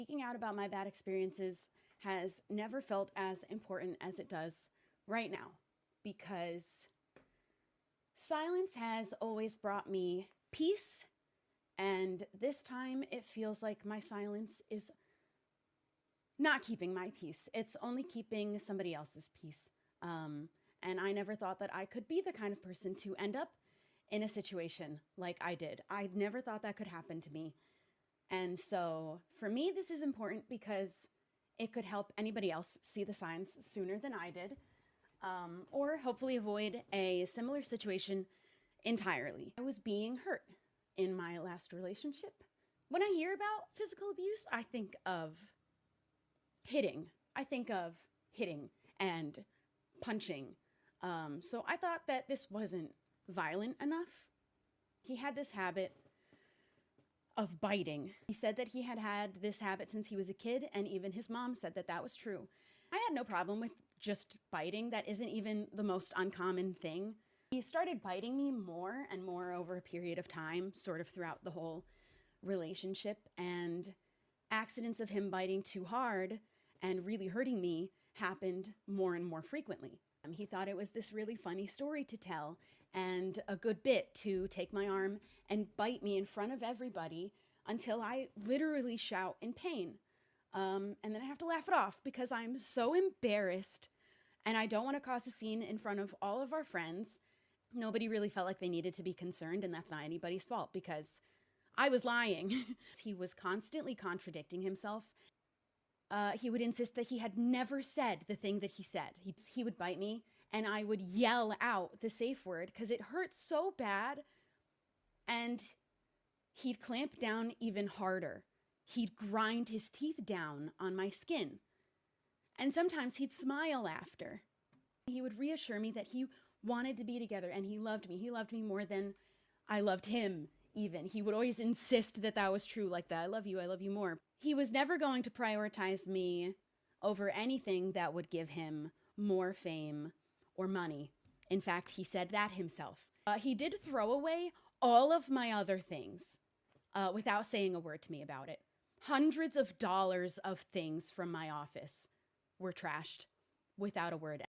Speaking out about my bad experiences has never felt as important as it does right now, because silence has always brought me peace, and this time it feels like my silence is not keeping my peace. It's only keeping somebody else's peace. And I never thought that I could be the kind of person to end up in a situation like I did. I never thought that could happen to me. And so for me, this is important because it could help anybody else see the signs sooner than I did, or hopefully avoid a similar situation entirely. I was being hurt in my last relationship. When I hear about physical abuse, I think of hitting. I think of hitting and punching. So I thought that this wasn't violent enough. He had this habit of biting. He said that he had had this habit since he was a kid, and even his mom said that that was true. I had no problem with just biting. That isn't even the most uncommon thing. He started biting me more and more over a period of time, sort of throughout the whole relationship, and accidents of him biting too hard and really hurting me happened more and more frequently. He thought it was this really funny story to tell and a good bit to take my arm and bite me in front of everybody until I literally shout in pain. And then I have to laugh it off because I'm so embarrassed and I don't want to cause a scene in front of all of our friends. Nobody really felt like they needed to be concerned, and that's not anybody's fault because I was lying. He was constantly contradicting himself. He would insist that he had never said the thing that he said. He would bite me, and I would yell out the safe word because it hurt so bad. And he'd clamp down even harder. He'd grind his teeth down on my skin. And sometimes he'd smile after. He would reassure me that he wanted to be together and he loved me. He loved me more than I loved him, even. He would always insist that that was true, like that. I love you more. He was never going to prioritize me over anything that would give him more fame or money. In fact, he said that himself. He did throw away all of my other things without saying a word to me about it. Hundreds of dollars of things from my office were trashed without a word.